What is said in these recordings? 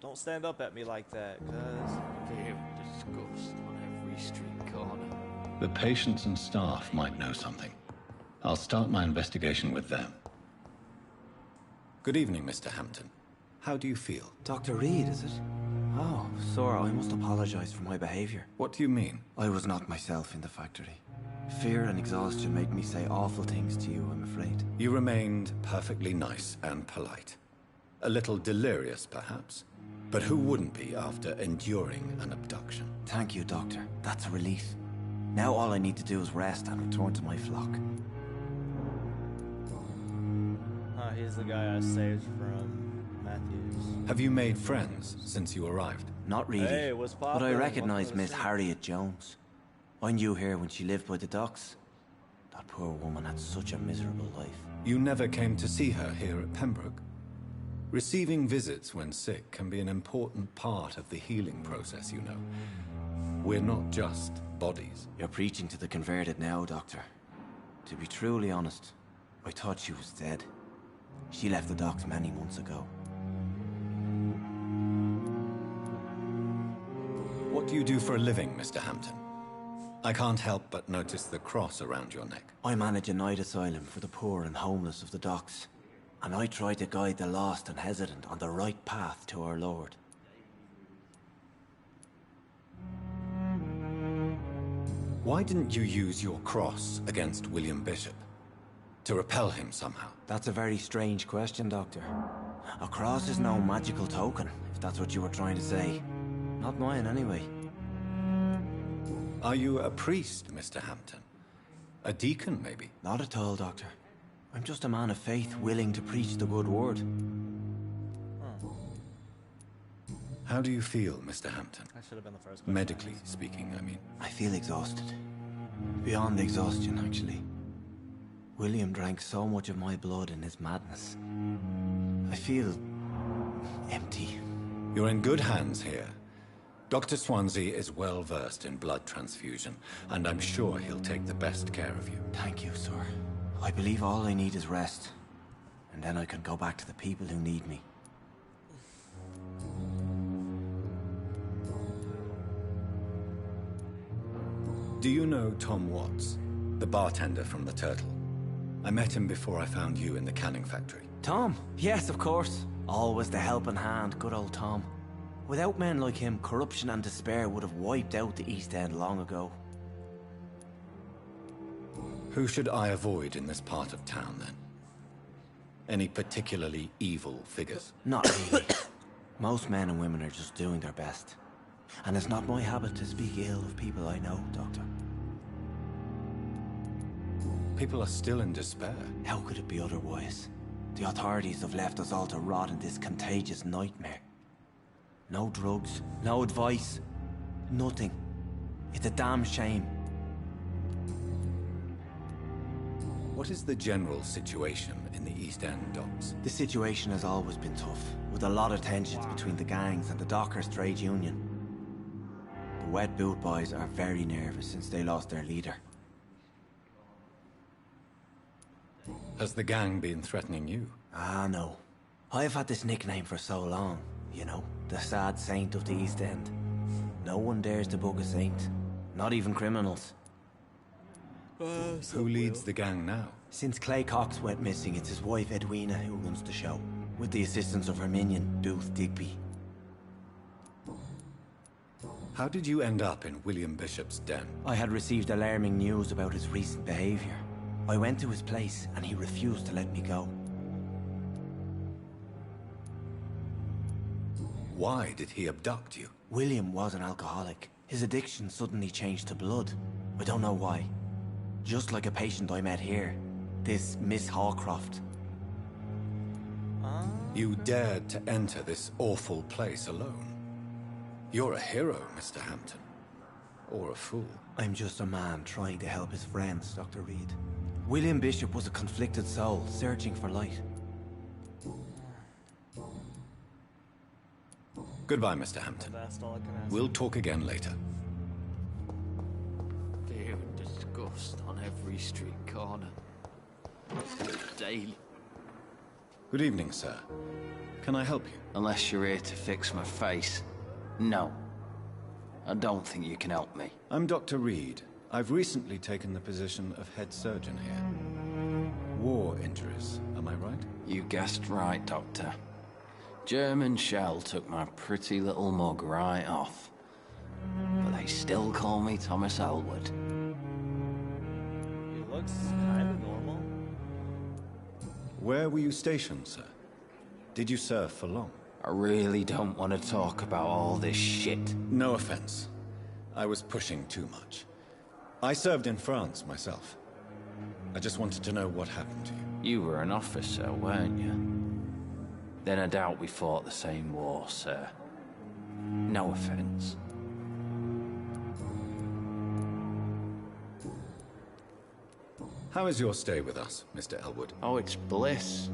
Don't stand up at me like that, cuz. Fear and disgust on every street corner. The patients and staff might know something. I'll start my investigation with them. Good evening, Mr. Hampton. How do you feel? Dr. Reed, is it? Oh, sir, I must apologize for my behavior. What do you mean? I was not myself in the factory. Fear and exhaustion made me say awful things to you, I'm afraid. You remained perfectly nice and polite. A little delirious, perhaps. But who wouldn't be after enduring an abduction? Thank you, Doctor. That's a relief. Now all I need to do is rest and return to my flock. Oh, he's the guy I saved from Matthews. Have you made friends since you arrived? Not really, Hey, what's but I poppin'? recognize Welcome to Miss the city. Harriet Jones. I knew her when she lived by the docks. That poor woman had such a miserable life. You never came to see her here at Pembroke? Receiving visits when sick can be an important part of the healing process, you know. We're not just bodies. You're preaching to the converted now, Doctor. To be truly honest, I thought she was dead. She left the docks many months ago. What do you do for a living, Mr. Hampton? I can't help but notice the cross around your neck. I manage a night asylum for the poor and homeless of the docks. And I try to guide the lost and hesitant on the right path to our Lord. Why didn't you use your cross against William Bishop? To repel him somehow? That's a very strange question, Doctor. A cross is no magical token, if that's what you were trying to say. Not mine, anyway. Are you a priest, Mr. Hampton? A deacon, maybe? Not at all, Doctor. I'm just a man of faith willing to preach the good word. How do you feel, Mr. Hampton? That should have been the first question. Medically speaking, I mean. I feel exhausted. Beyond exhaustion, actually. William drank so much of my blood in his madness. I feel empty. You're in good hands here. Dr. Swansea is well versed in blood transfusion, and I'm sure he'll take the best care of you. Thank you, sir. I believe all I need is rest. And then I can go back to the people who need me. Do you know Tom Watts, the bartender from the Turtle? I met him before I found you in the canning factory. Tom? Yes, of course. Always the helping hand, good old Tom. Without men like him, corruption and despair would have wiped out the East End long ago. Who should I avoid in this part of town, then? Any particularly evil figures? Not really. Most men and women are just doing their best. And it's not my habit to speak ill of people I know, Doctor. People are still in despair. How could it be otherwise? The authorities have left us all to rot in this contagious nightmare. No drugs, no advice, nothing. It's a damn shame. What is the general situation in the East End docks? The situation has always been tough, with a lot of tensions between the gangs and the Dockers trade union. The Wet Boot Boys are very nervous since they lost their leader. Has the gang been threatening you? Ah, no. I've had this nickname for so long, you know, the sad saint of the East End. No one dares to bug a saint, not even criminals. Who leads the gang now? Since Clay Cox went missing, it's his wife Edwina who runs the show, with the assistance of her minion, Booth Digby. How did you end up in William Bishop's den? I had received alarming news about his recent behavior. I went to his place and he refused to let me go. Why did he abduct you? William was an alcoholic. His addiction suddenly changed to blood. I don't know why. Just like a patient I met here. This Miss Hawcroft. You dared to enter this awful place alone. You're a hero, Mr. Hampton. Or a fool. I'm just a man trying to help his friends, Dr. Reed. William Bishop was a conflicted soul, searching for light. Goodbye, Mr. Hampton. That's all I can ask. We'll talk again later. Fear and disgust on every street corner. Daily. Good evening, sir. Can I help you? Unless you're here to fix my face. No. I don't think you can help me. I'm Dr. Reed. I've recently taken the position of head surgeon here. War injuries, am I right? You guessed right, Doctor. German shell took my pretty little mug right off. But they still call me Thomas Elwood. He looks kind of normal. Where were you stationed, sir? Did you serve for long? I really don't want to talk about all this shit. No offense. I was pushing too much. I served in France myself. I just wanted to know what happened to you. You were an officer, weren't you? Then I doubt we fought the same war, sir. No offense. How is your stay with us, Mr. Elwood? Oh, it's bliss.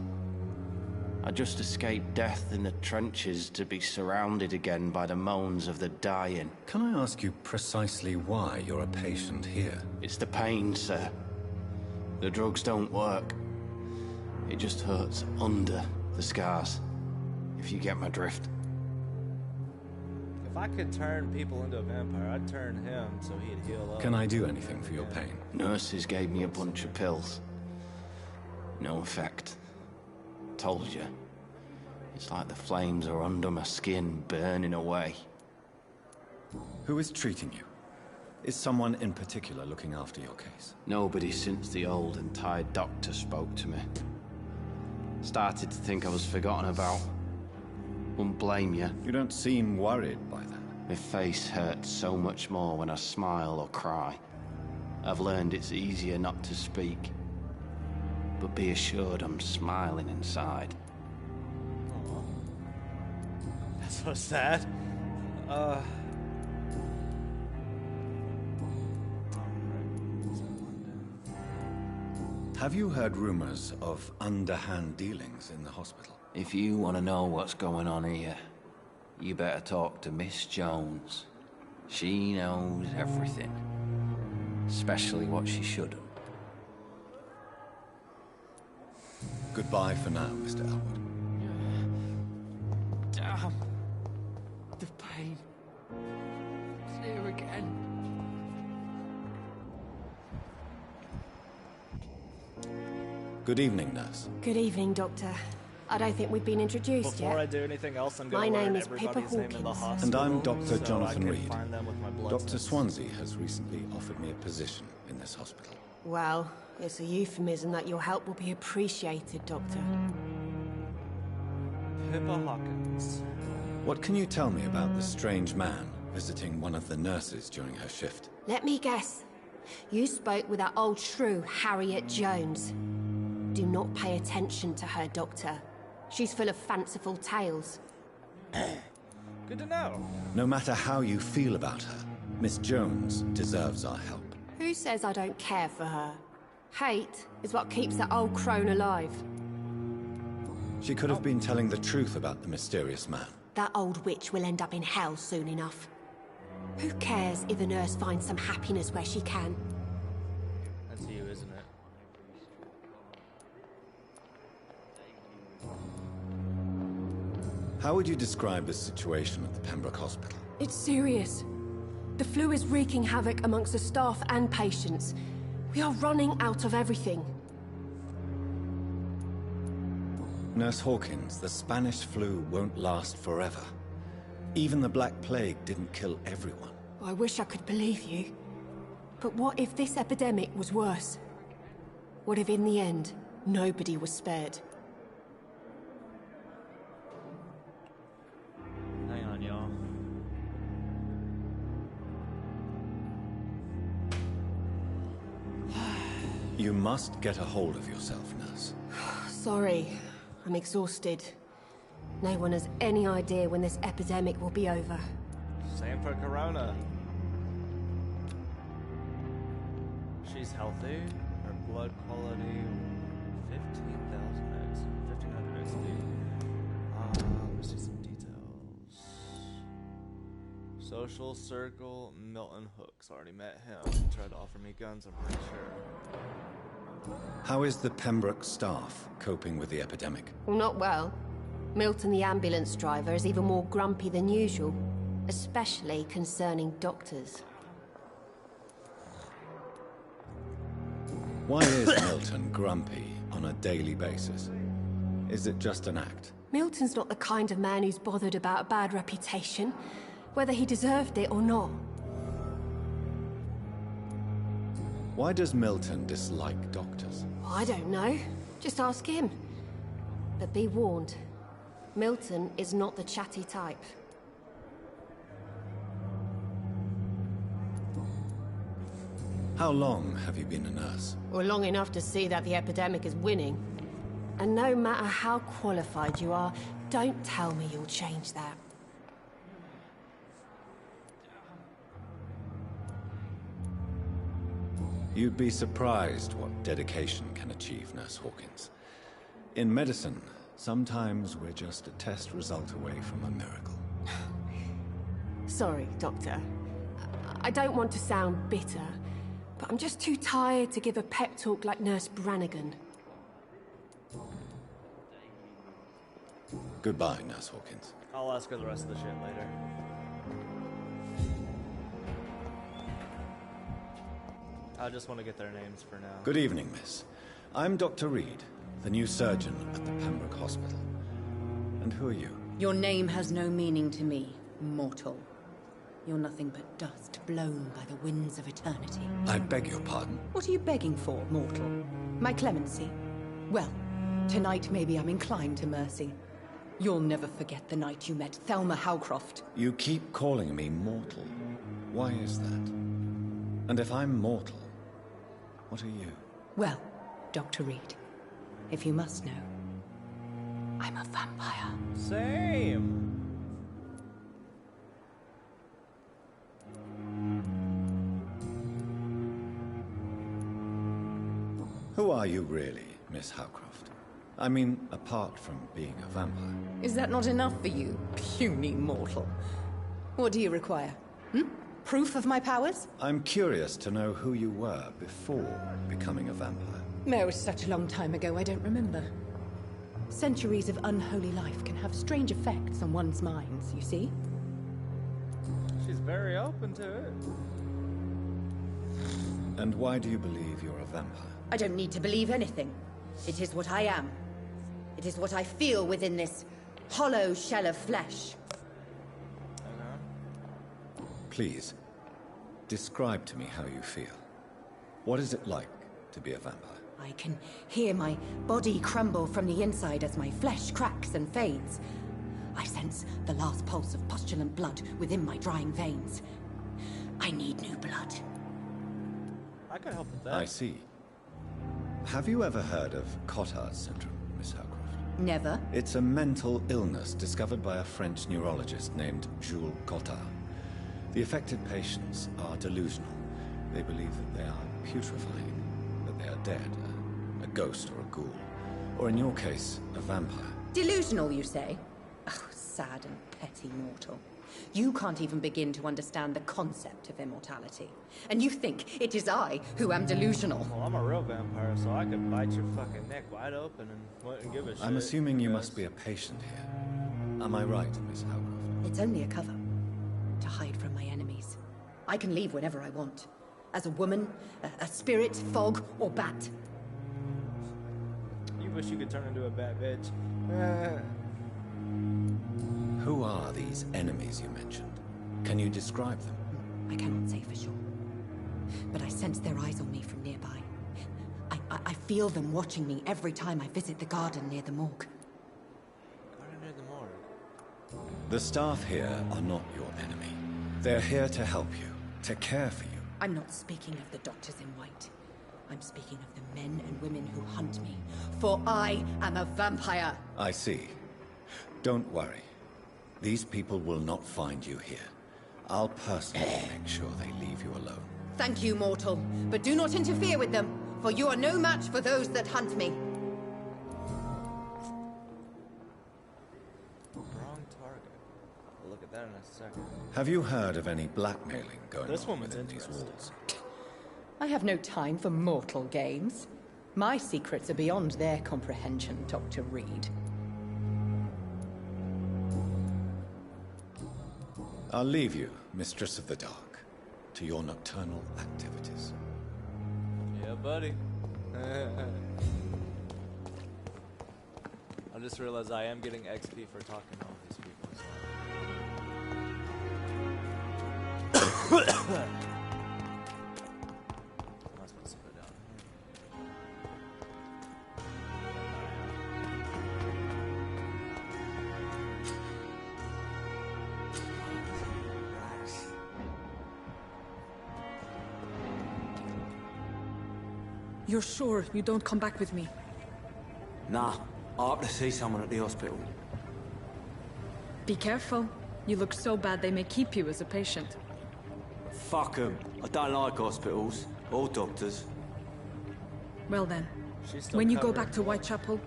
I just escaped death in the trenches to be surrounded again by the moans of the dying. Can I ask you precisely why you're a patient here? It's the pain, sir. The drugs don't work. It just hurts under the scars, if you get my drift. If I could turn people into a vampire, I'd turn him so he'd heal up. Can I do anything for your pain? Nurses gave me a bunch of pills. No effect. Told you. It's like the flames are under my skin, burning away. Who is treating you? Is someone in particular looking after your case? Nobody since the old and tired doctor spoke to me. Started to think I was forgotten about. Wouldn't blame you. You don't seem worried by that. My face hurts so much more when I smile or cry. I've learned it's easier not to speak. But be assured I'm smiling inside. Aw. That's so sad. Have you heard rumors of underhand dealings in the hospital? If you want to know what's going on here, you better talk to Miss Jones. She knows everything. Especially what she shouldn't. Goodbye for now, Mr. Elwood. Damn. The pain. It's here again. Good evening, nurse. Good evening, Doctor. I don't think we've been introduced Before I yet. do anything else, I'm My going to name learn is Pippa everybody's name in the Hawkins. hospital. And I'm Dr. so Jonathan I can Reed. find them with my blood Dr. tests. Swansea has recently offered me a position in this hospital. Well, it's a euphemism that your help will be appreciated, Doctor. Pippa Hawkins. What can you tell me about the strange man visiting one of the nurses during her shift? Let me guess. You spoke with that old shrew, Harriet Jones. Do not pay attention to her, Doctor. She's full of fanciful tales. Good to know. No matter how you feel about her, Miss Jones deserves our help. Who says I don't care for her? Hate is what keeps that old crone alive. She could have been telling the truth about the mysterious man. That old witch will end up in hell soon enough. Who cares if a nurse finds some happiness where she can? That's you, isn't it? How would you describe the situation at the Pembroke Hospital? It's serious. The flu is wreaking havoc amongst the staff and patients. We are running out of everything. Nurse Hawkins, the Spanish flu won't last forever. Even the Black Plague didn't kill everyone. I wish I could believe you. But what if this epidemic was worse? What if in the end, nobody was spared? Hang on, y'all. You must get a hold of yourself, nurse. Sorry, I'm exhausted. No one has any idea when this epidemic will be over. Same for Corona. She's healthy. Her blood quality 15,000 X, 1,500 XP. Let me see some details. Social circle, Milton Hooks. Already met him. He tried to offer me guns, I'm pretty sure. How is the Pembroke staff coping with the epidemic? Well, not well. Milton, the ambulance driver, is even more grumpy than usual, especially concerning doctors. Why is Milton grumpy on a daily basis? Is it just an act? Milton's not the kind of man who's bothered about a bad reputation, whether he deserved it or not. Why does Milton dislike doctors? I don't know. Just ask him. But be warned, Milton is not the chatty type. How long have you been a nurse? Well, long enough to see that the epidemic is winning. And no matter how qualified you are, don't tell me you'll change that. You'd be surprised what dedication can achieve, Nurse Hawkins. In medicine, sometimes we're just a test result away from a miracle. Sorry, Doctor. I don't want to sound bitter, but I'm just too tired to give a pep talk like Nurse Brannigan. Goodbye, Nurse Hawkins. I'll ask her the rest of the shit later. I just want to get their names for now. Good evening, miss. I'm Dr. Reed, the new surgeon at the Pembroke Hospital. And who are you? Your name has no meaning to me, mortal. You're nothing but dust blown by the winds of eternity. I beg your pardon? What are you begging for, mortal? My clemency? Well, tonight maybe I'm inclined to mercy. You'll never forget the night you met Thelma Howcroft. You keep calling me mortal. Why is that? And if I'm mortal, what are you? Well, Dr. Reed, if you must know, I'm a vampire. Same. Who are you really, Miss Howcroft? I mean, apart from being a vampire. Is that not enough for you, puny mortal? What do you require? Proof of my powers? I'm curious to know who you were before becoming a vampire. No, it was such a long time ago, I don't remember. Centuries of unholy life can have strange effects on one's minds, you see? She's very open to it. And why do you believe you're a vampire? I don't need to believe anything. It is what I am. It is what I feel within this hollow shell of flesh. Please, describe to me how you feel. What is it like to be a vampire? I can hear my body crumble from the inside as my flesh cracks and fades. I sense the last pulse of postulant blood within my drying veins. I need new blood. I could help with that. I see. Have you ever heard of Cotard's syndrome, Miss Howcroft? Never. It's a mental illness discovered by a French neurologist named Jules Cotard. The affected patients are delusional. They believe that they are putrefying, that they are dead, a ghost or a ghoul, or in your case, a vampire. Delusional, you say? Oh, sad and petty mortal. You can't even begin to understand the concept of immortality. And you think it is I who am delusional. Well, I'm a real vampire, so I could bite your fucking neck wide open and wouldn't give a shit. I'm assuming you must be a patient here. Am I right, Miss Howcroft? It's only a cover. To hide from my enemies. I can leave whenever I want. As a woman, a spirit, fog, or bat. You wish you could turn into a bad bitch. Who are these enemies you mentioned? Can you describe them? I cannot say for sure. But I sense their eyes on me from nearby. I feel them watching me every time I visit the garden near the morgue. Garden near the morgue. The staff here are not your enemy. They're here to help you, to care for you. I'm not speaking of the doctors in white. I'm speaking of the men and women who hunt me. For I am a vampire. I see. Don't worry. These people will not find you here. I'll personally make sure they leave you alone. Thank you, mortal. But do not interfere with them, for you are no match for those that hunt me. Wrong target. We'll look at that in a second. Have you heard of any blackmailing going This on woman's within these interesting. walls? I have no time for mortal games. My secrets are beyond their comprehension, Dr. Reed. I'll leave you, Mistress of the Dark, to your nocturnal activities. Yeah, buddy. I just realized I am getting XP for talking to all these people. So. Am I supposed to put down You're sure you don't come back with me? Nah, I have to see someone at the hospital. Be careful. You look so bad they may keep you as a patient. Fuck 'em. I don't like hospitals or doctors. Well then, She's still when you go covered. back to Whitechapel,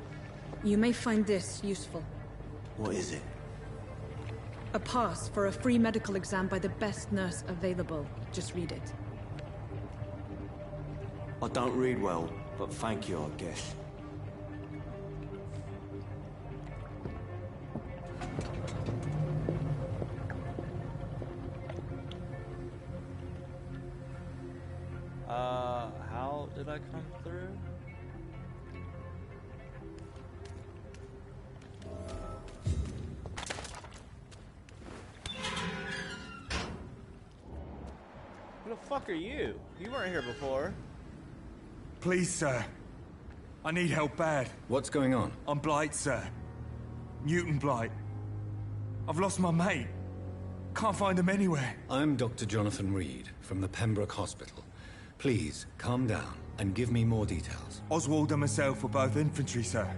you may find this useful. What is it? A pass for a free medical exam by the best nurse available. Just read it. I don't read well, but thank you, I guess. How did I come through? Who the fuck are you? You weren't here before. Please, sir. I need help bad. What's going on? I'm Blight, sir. Newton Blight. I've lost my mate. Can't find him anywhere. I'm Dr. Jonathan Reed from the Pembroke Hospital. Please, calm down and give me more details. Oswald and myself were both infantry, sir.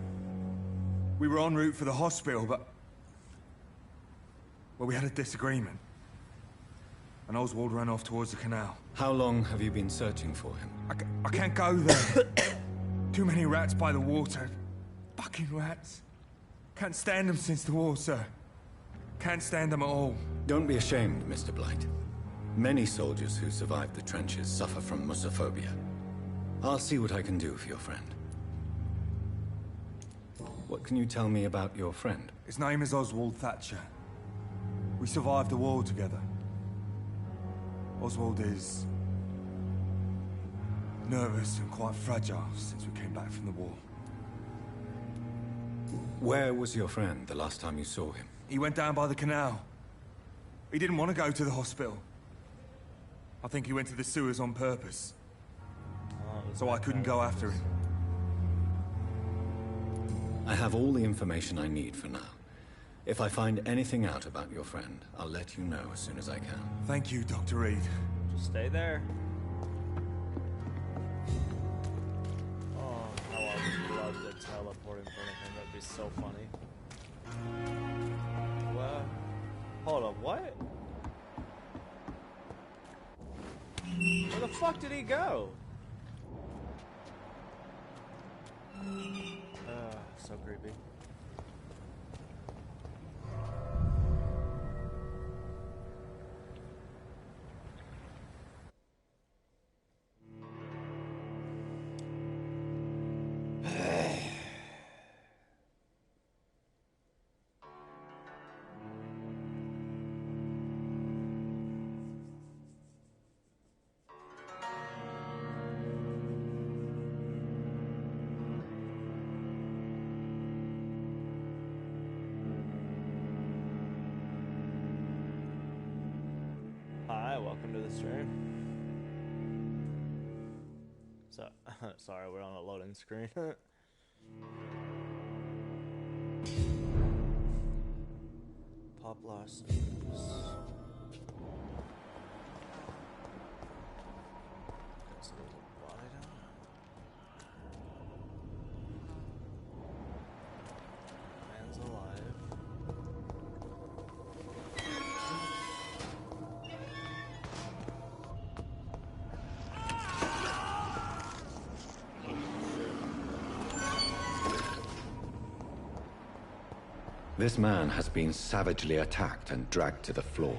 We were en route for the hospital, but... well, we had a disagreement. And Oswald ran off towards the canal. How long have you been searching for him? I can't go there. Too many rats by the water. Fucking rats. Can't stand them since the war, sir. Can't stand them at all. Don't be ashamed, Mr. Blight. Many soldiers who survived the trenches suffer from musophobia. I'll see what I can do for your friend. What can you tell me about your friend? His name is Oswald Thatcher. We survived the war together. Oswald is... nervous and quite fragile since we came back from the war. Where was your friend the last time you saw him? He went down by the canal. He didn't want to go to the hospital. I think he went to the sewers on purpose. So I couldn't go after him. I have all the information I need for now. If I find anything out about your friend, I'll let you know as soon as I can. Thank you, Dr. Reed. Just stay there. Oh, how I would love to teleport in front of him. That'd be so funny. Well, hold on, what? Where the fuck did he go? So creepy. Hi, welcome to the stream. So, sorry, we're on a loading screen. Pop blossoms. It's a little body down. Man's alive. This man has been savagely attacked and dragged to the floor.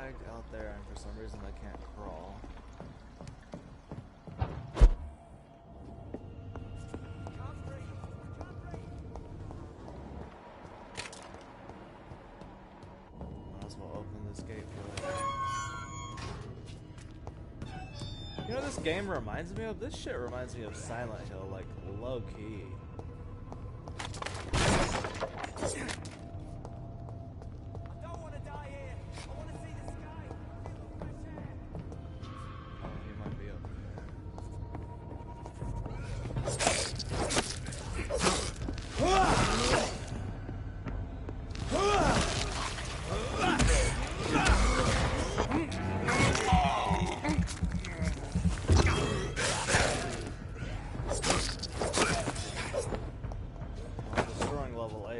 lag out there, and for some reason I can't crawl. Might as well open this gate for it. You know what this game reminds me of? This shit reminds me of Silent Hill, like, low-key.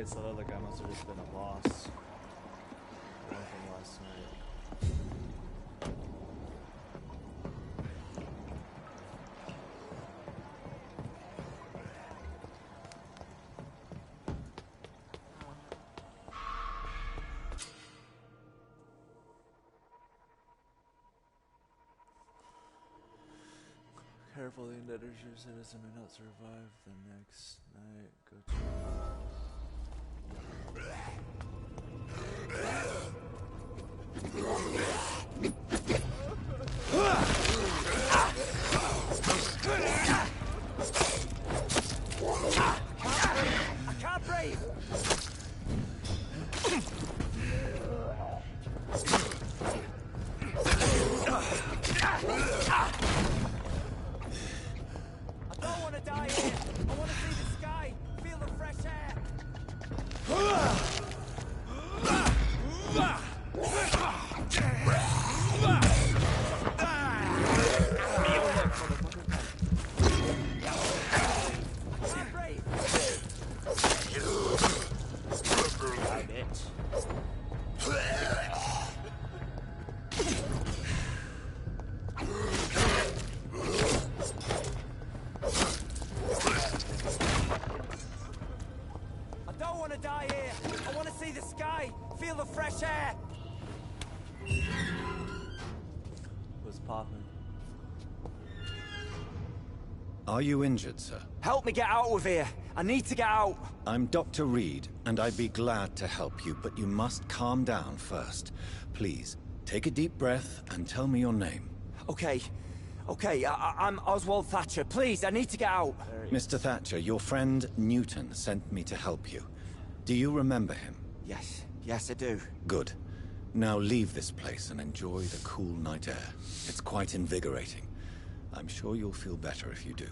So that other guy must have just been a boss. One from last night. Careful, the indentured citizen may not survive the next night. Go to... I can't breathe! I don't want to die here! I want to see the sky! Feel the fresh air! Are you injured, sir? Help me get out of here! I need to get out! I'm Dr. Reed, and I'd be glad to help you, but you must calm down first. Please, take a deep breath and tell me your name. Okay. I'm Oswald Thatcher. Please, I need to get out. Mr. Thatcher, your friend Newton sent me to help you. Do you remember him? Yes, I do. Good. Now leave this place and enjoy the cool night air. It's quite invigorating. I'm sure you'll feel better if you do.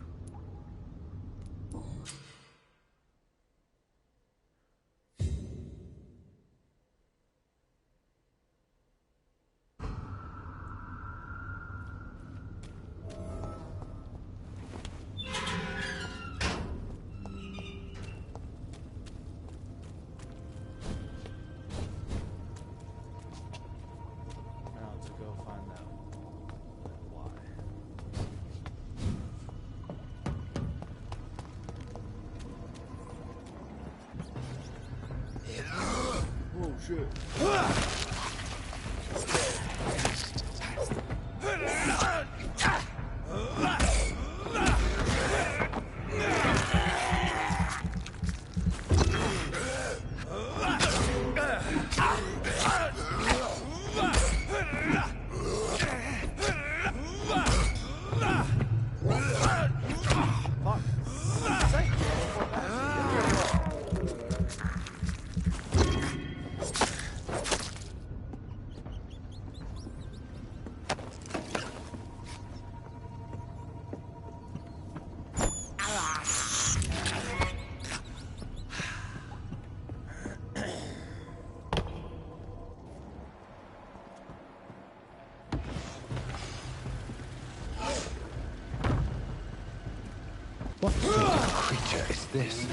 What sort of creature is this?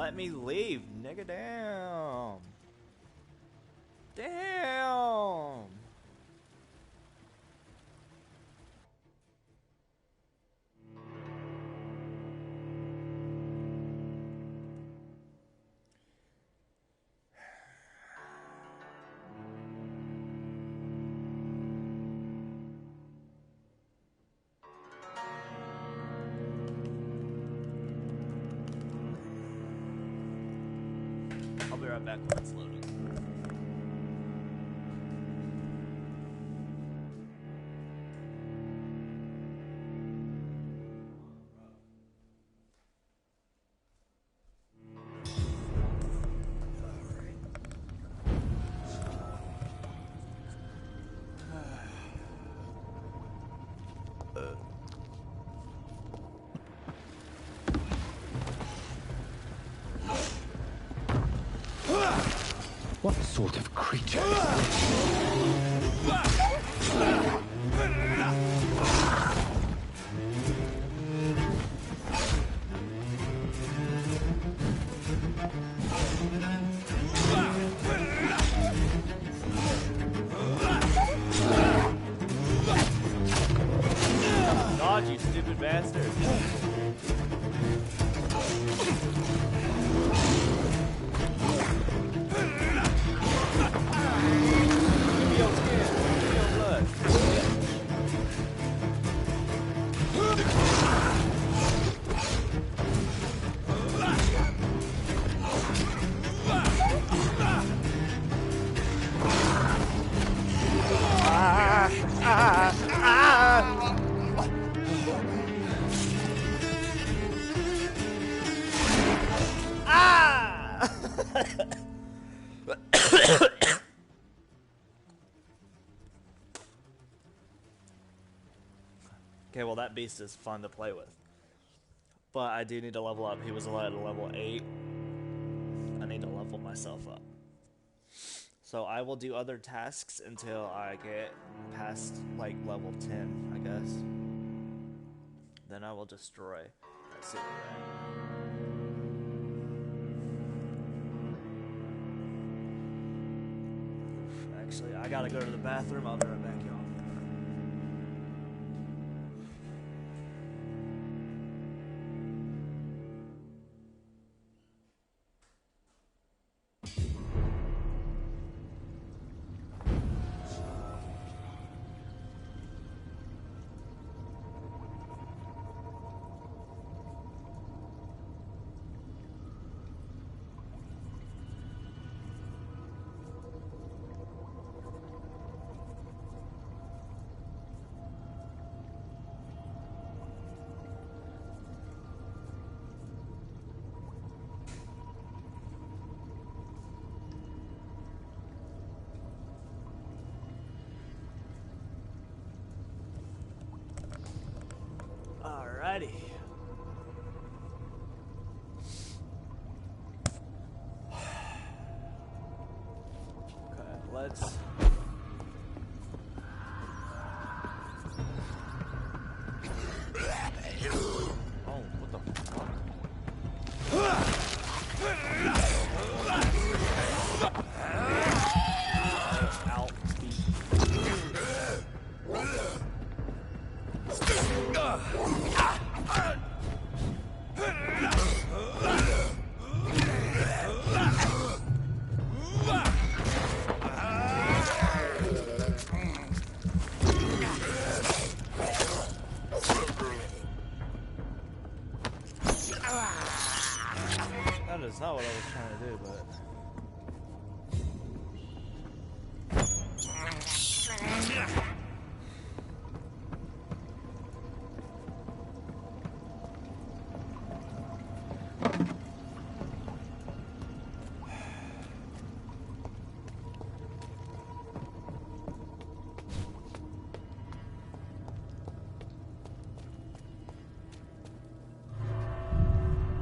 Let me leave, nigga. Damn. Damn. I'll be right back when it's loading. What sort of creature? God, you stupid bastard. Okay, well that beast is fun to play with. But I do need to level up. He was allowed at level 8. I need to level myself up. So I will do other tasks until I get past, like, level 10, I guess. Then I will destroy that city rat. Actually, I gotta go to the bathroom. I'll be right back, y'all. Alrighty. Okay, let's... Oh, what the fuck? Out. That is not what I was trying to do, but...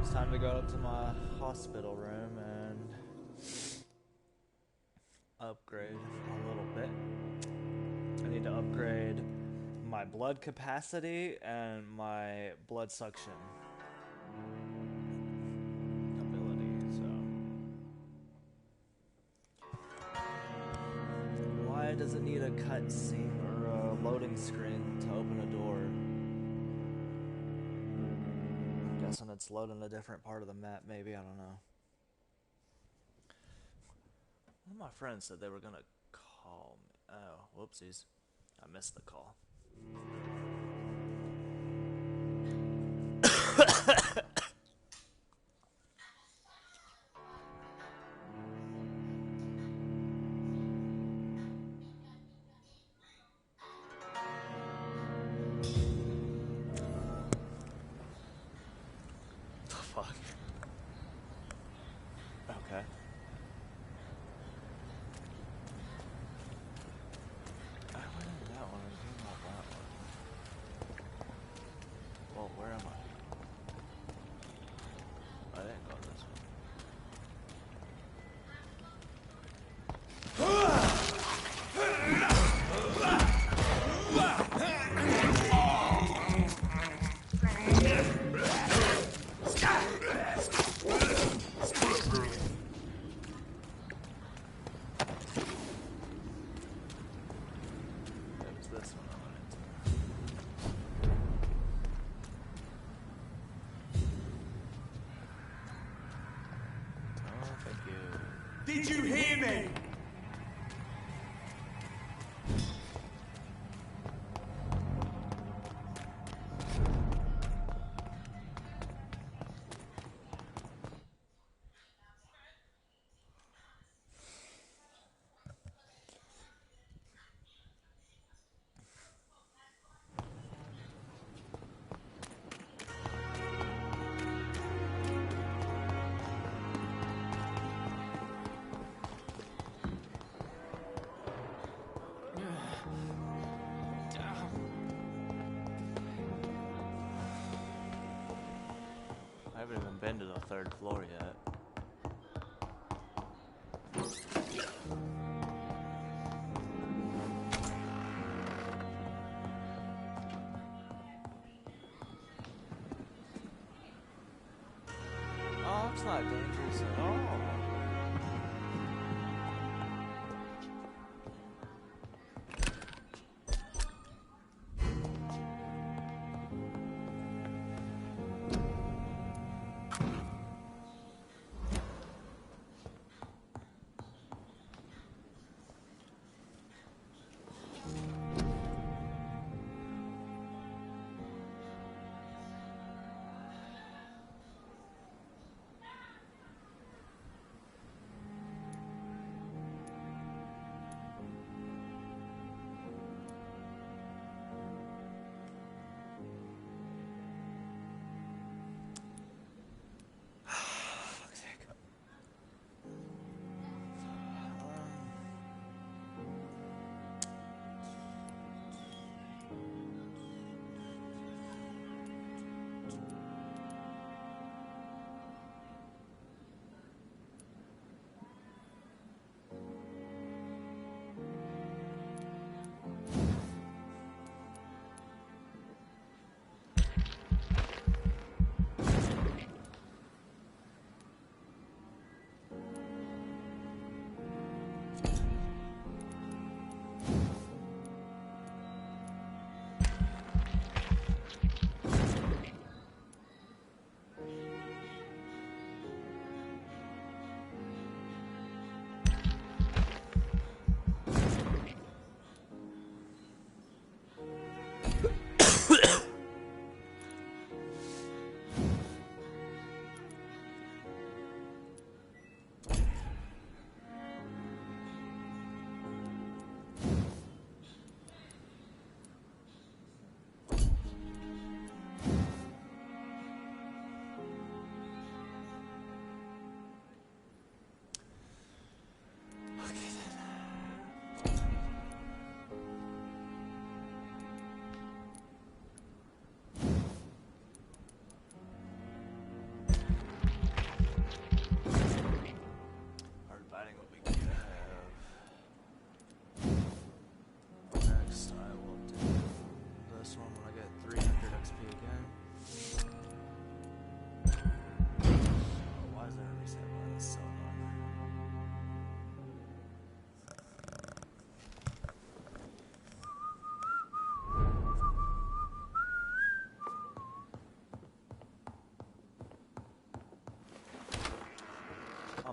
It's time to go up to my hospital room and upgrade a little bit. I need to upgrade my blood capacity and my blood suction ability. doesn't need a cutscene or a loading screen to open a door. I'm guessing it's loading a different part of the map, maybe, I don't know. One of my friends said they were gonna call me. Oh, whoopsies. I missed the call. The fuck? Okay. I went in that one and came out that one. Well, where am I? I didn't go this one. It was this one I went into. Oh, thank you. Did you hear me? I haven't even been to the third floor yet. Oh, it's not dangerous at all.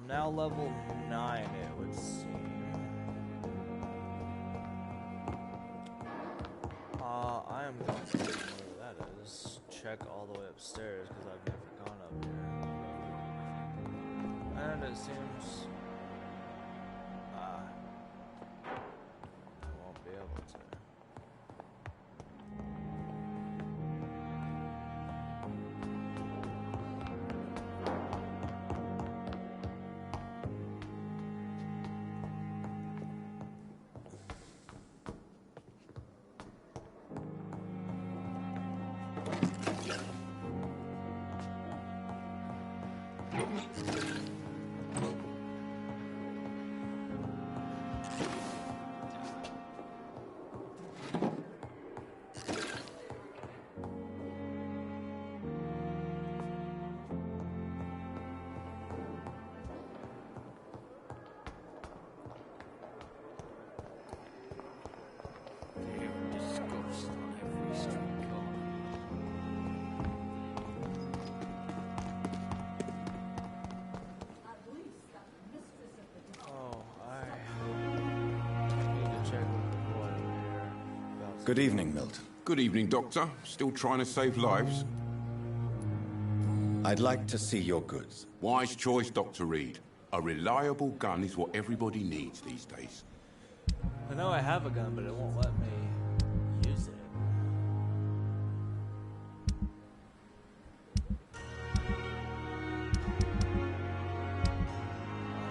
I'm now level 9, it would seem. I am going to know where that is. Check all the way upstairs because I've never gone up here. And it seems I won't be able to. Good evening, Milton. Good evening, Doctor. Still trying to save lives? I'd like to see your goods. Wise choice, Dr. Reed. A reliable gun is what everybody needs these days. I know I have a gun, but it won't let me use it.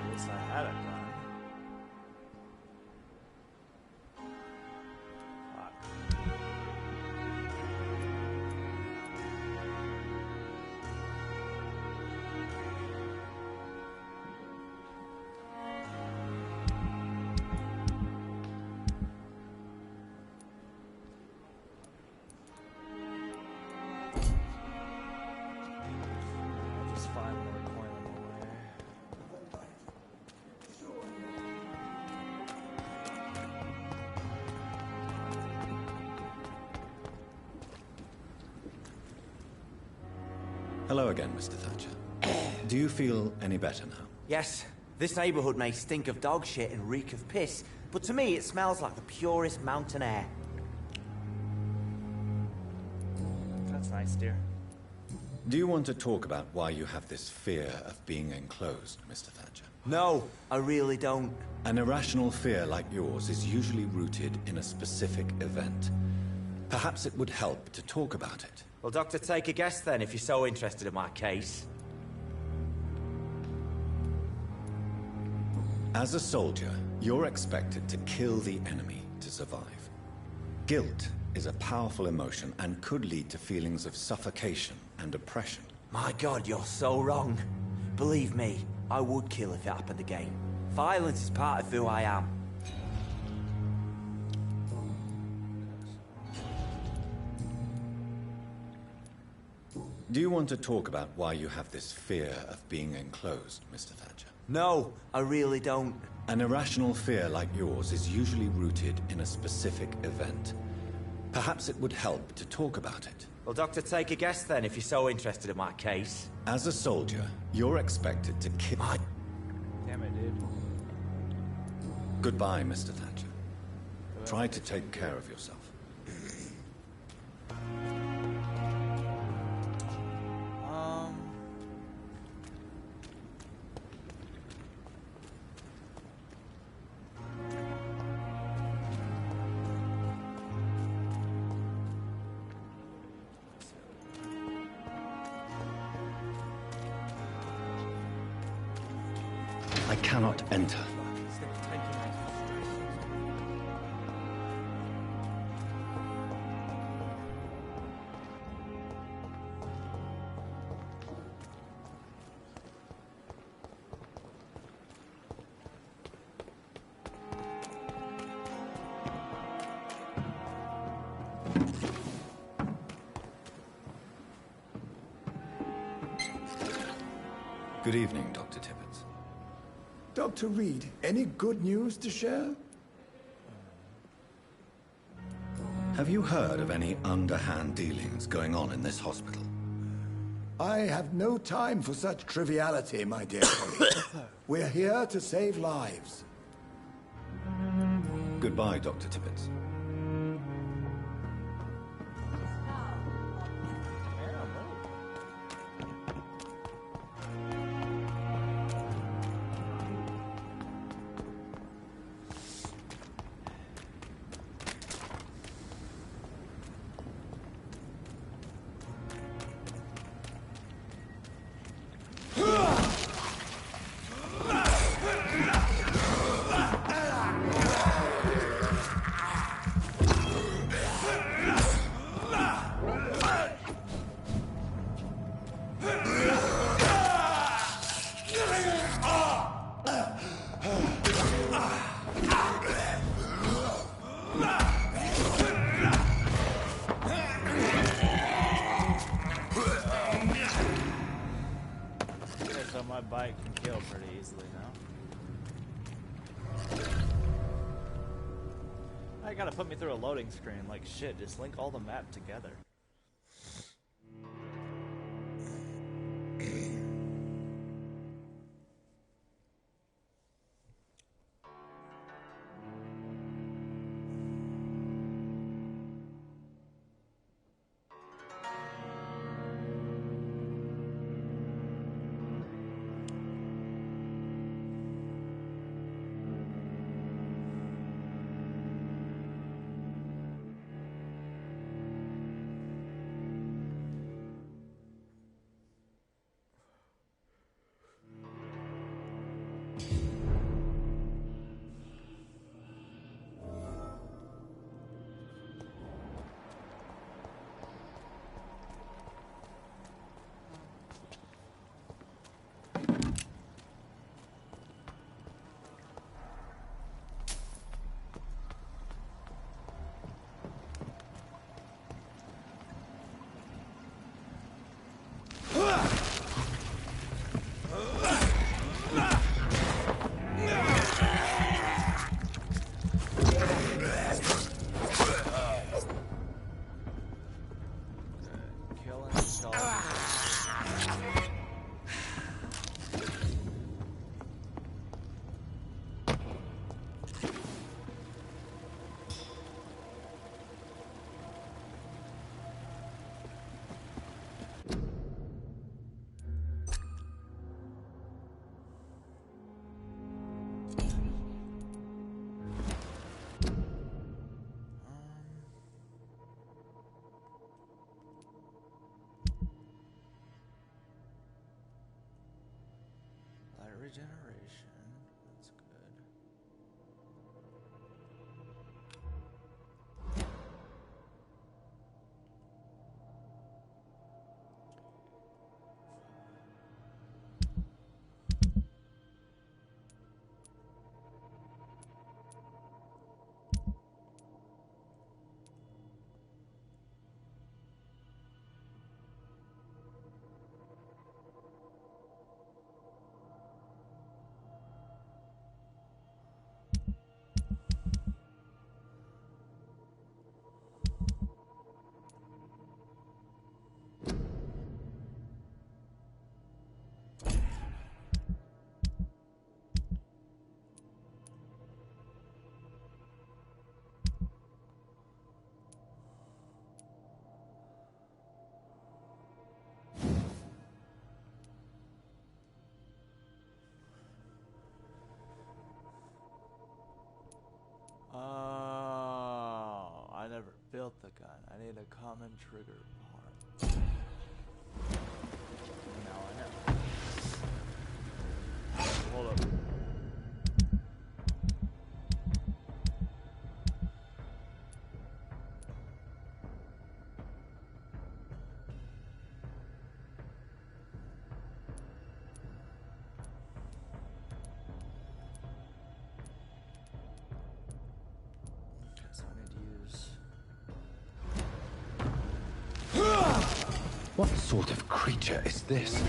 At least I had a gun. Hello again, Mr. Thatcher. Do you feel any better now? Yes, this neighborhood may stink of dog shit and reek of piss, but to me it smells like the purest mountain air. That's nice, dear. Do you want to talk about why you have this fear of being enclosed, Mr. Thatcher? No, I really don't. An irrational fear like yours is usually rooted in a specific event. Perhaps it would help to talk about it. Well, Doctor, take a guess then, if you're so interested in my case. As a soldier, you're expected to kill the enemy to survive. Guilt is a powerful emotion and could lead to feelings of suffocation and oppression. My God, you're so wrong. Believe me, I would kill if it happened again. Violence is part of who I am. Do you want to talk about why you have this fear of being enclosed, Mr. Thatcher? No, I really don't. An irrational fear like yours is usually rooted in a specific event. Perhaps it would help to talk about it. Well, Doctor, take a guess then, if you're so interested in my case. As a soldier, you're expected to kill... Damn it, dude. Goodbye, Mr. Thatcher. Try to take care of yourself. I cannot enter. Good evening, Dr. Tibbets. Dr. Reed, any good news to share? Have you heard of any underhand dealings going on in this hospital? I have no time for such triviality, my dear colleague. We're here to save lives. Goodbye, Dr. Tibbets. So my bike can kill pretty easily now. I gotta put me through a loading screen. Like shit, just link all the map together. Regeneration. That's good. Oh, I never built the gun. I need a common trigger part. Now I know. Hold up. What sort of creature is this?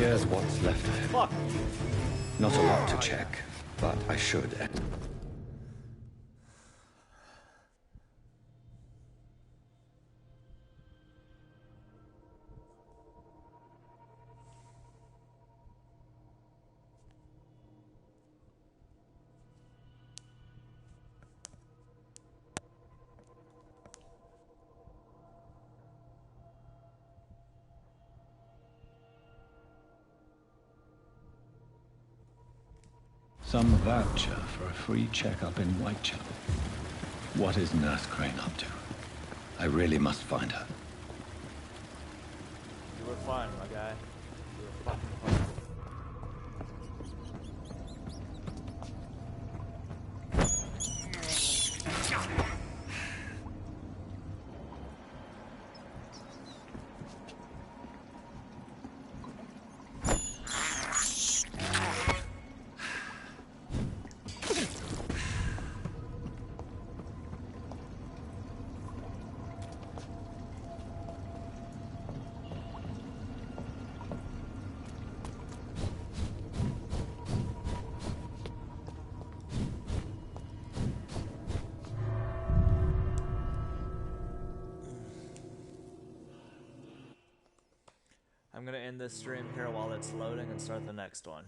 Here's what's left of him. Fuck. Not a lot to check, but I should. Some voucher for a free checkup in Whitechapel. What is Nurse Crane up to? I really must find her. You were fine, my guy. You were fucking fine. I'm gonna end this stream here while it's loading and start the next one.